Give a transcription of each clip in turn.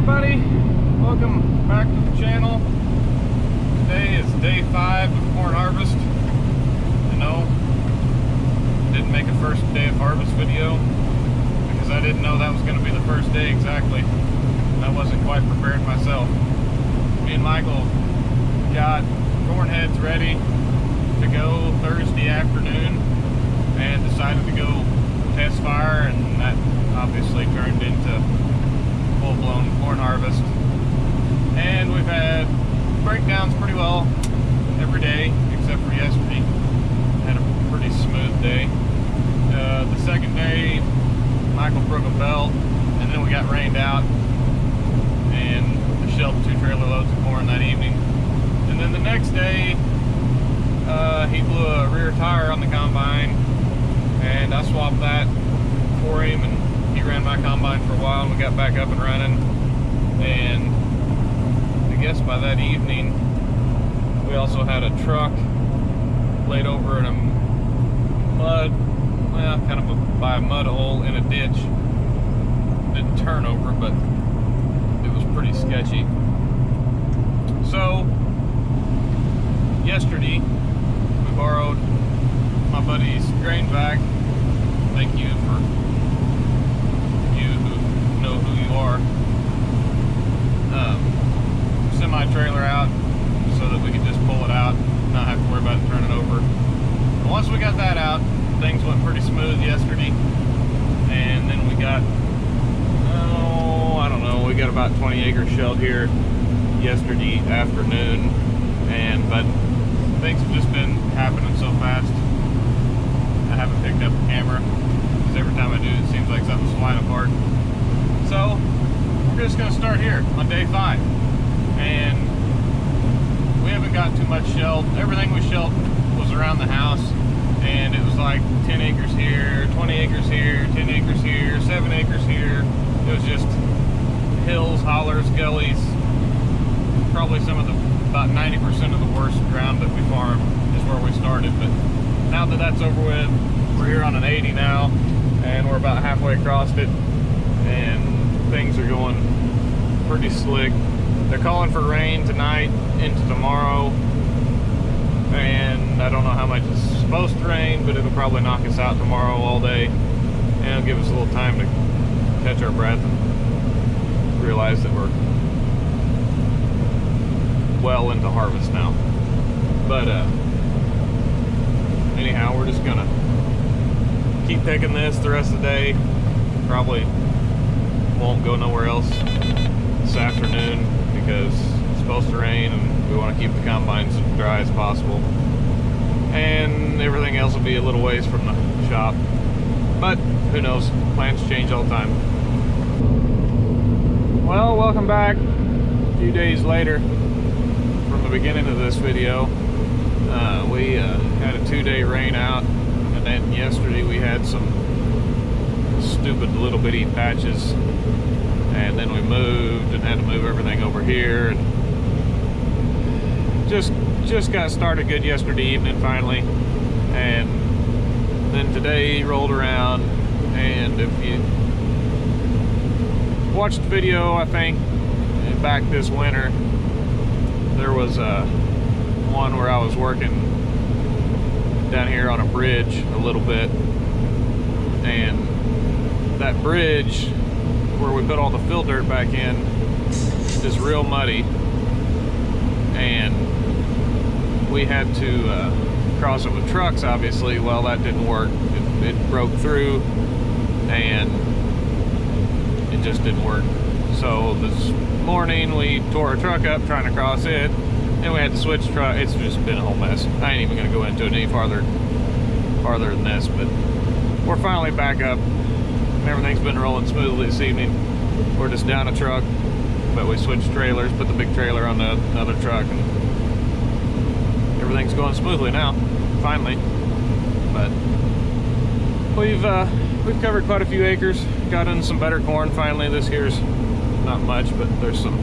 everybody, welcome back to the channel. Today is day 5 of corn harvest. I know didn't make a first day of harvest video because I didn't know that was going to be the first day exactly. I wasn't quite prepared myself. Me and Michael got corn heads ready to go Thursday afternoon and decided to go test fire, and that obviously turned into full-blown corn harvest. And we've had breakdowns pretty well every day except for yesterday. Had a pretty smooth day. The second day Michael broke a belt, and then we got rained out and shelled 2 trailer loads of corn that evening. And then the next day he blew a rear tire on the combine, and I swapped that for him, and he ran my combine for a while, and we got back up and running. And I guess by that evening we also had a truck laid over in a mud, well, kind of by a mud hole in a ditch. Didn't turn over, but it was pretty sketchy. So yesterday we borrowed my buddy's grain vac. Thank you for you who know who you are. Semi-trailer out so that we could just pull it out, not have to worry about it turning over. And once we got that out, things went pretty smooth yesterday. And then we got, I don't know, we got about 20 acres shelled here yesterday afternoon. But things have just been happening so fast, I haven't picked up the camera, because every time I do it seems like something's flying apart. So we're just going to start here on day 5, and we haven't got too much shelled. Everything we shelled was around the house, and it was like 10 acres here, 20 acres here, 10 acres here, 7 acres here. It was just hills, hollers, gullies. Probably some of the, about 90% of the worst ground that we farm is where we started. But now that that's over with, we're here on an 80 now, and we're about halfway across it, and things are going pretty slick. They're calling for rain tonight into tomorrow, and I don't know how much it's supposed to rain, but it'll probably knock us out tomorrow all day, and it'll give us a little time to catch our breath and realize that we're well into harvest now. But anyhow, we're just gonna keep picking this the rest of the day. Probably won't go nowhere else this afternoon because it's supposed to rain, and we want to keep the combines as dry as possible, and everything else will be a little ways from the shop. But who knows, plans change all the time. Well, welcome back a few days later from the beginning of this video. We had a 2-day rain out, and then yesterday we had some stupid little bitty patches, and then we moved and had to move everything over here, and just got started good yesterday evening finally. And then today rolled around, and if you watched the video, I think back this winter, there was one where I was working down here on a bridge a little bit, and that bridge where we put all the fill dirt back in is real muddy, and we had to cross it with trucks, obviously. Well, that didn't work. It broke through, and it just didn't work. So this morning we tore our truck up trying to cross it, and we had to switch truck. It's just been a whole mess. I ain't even gonna go into it any farther than this, but we're finally back up, and everything's been rolling smoothly this evening. We're just down a truck, but we switched trailers, put the big trailer on the other truck, and everything's going smoothly now, finally. But we've covered quite a few acres, got in some better corn finally. This here's not much, but there's some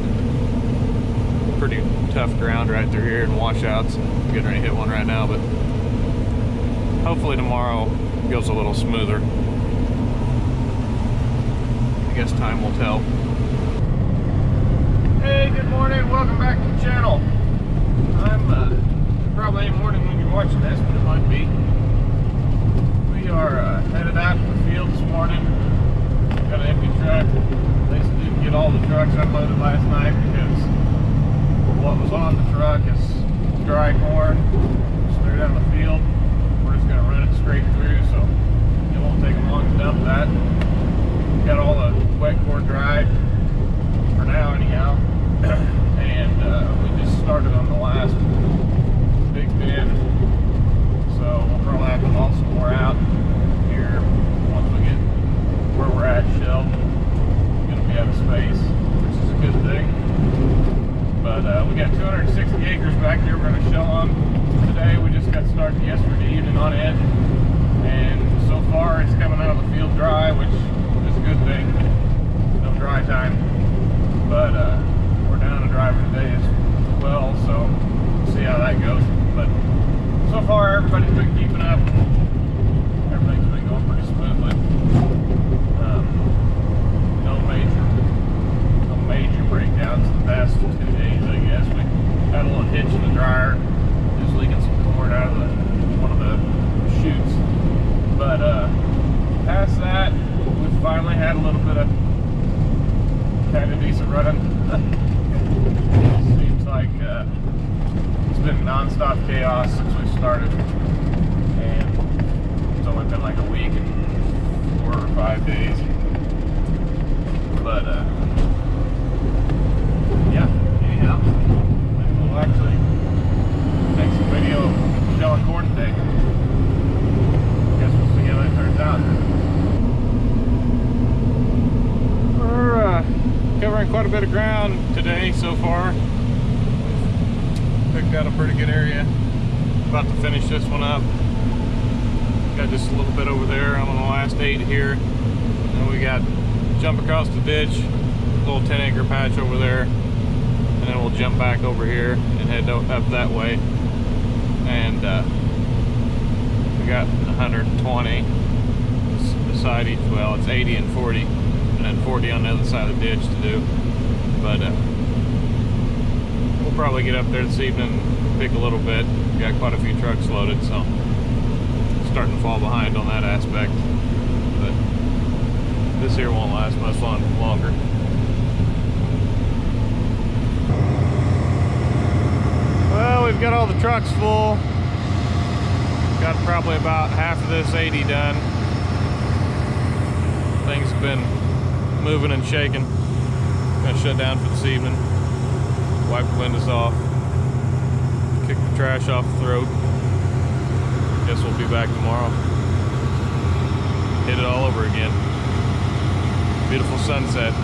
pretty tough ground right through here and washouts. I'm getting ready to hit one right now, but hopefully tomorrow goes a little smoother. I guess time will tell. Hey, good morning. Welcome back to the channel. I'm probably ain't morning when you're watching this, but it might be. We are headed out to the field this morning. Got an empty truck. They didn't get all the trucks unloaded last night because what was on the truck is dry corn. Just threw it out in the field. We're just going to run it straight through, so it won't take them long to dump that. Got all the wet corn dried for now, anyhow. And we just started on the last big bin, so we'll probably have to haul some more out here once we get where we're at shelved. We're going to be out of space, which is a good thing. But we got 260 acres back here we're going to shell on today. We just got started yesterday evening on it, and so far it's coming out of the field dry, which is a good thing. No dry time, but we're down a driver today as well, so we'll see how that goes. But so far everybody's been keeping up. Everything's been going pretty smoothly. No major breakdowns the past 2 days, I guess. We had a little hitch in the dryer, just leaking some corn out of one of the chutes. But past that, we finally had a little bit of kind of decent running. Seems like it's been non-stop chaos since we started, and it's only been like a week and 4 or 5 days. But yeah, anyhow, maybe we'll actually make some video of shelling corn today. Guess we'll see how that turns out. We're covering quite a bit of ground today so far. We've picked out a pretty good area. About to finish this one up. Got just a little bit over there. I'm on the last 8 here. And we got jump across the ditch, a little 10-acre patch over there, and then we'll jump back over here and head up that way. And we got 120 beside each. Well, it's 80 and 40. And then 40 on the other side of the ditch to do. But we'll probably get up there this evening and pick a little bit. We got quite a few trucks loaded, so starting to fall behind on that aspect. But this here won't last much longer. Well, we've got all the trucks full. Got probably about half of this 80 done. Things have been moving and shaking. Gonna shut down for this evening. Wipe the windows off. Kick the trash off the throat. Guess we'll be back tomorrow. Hit it all over again. Beautiful sunset.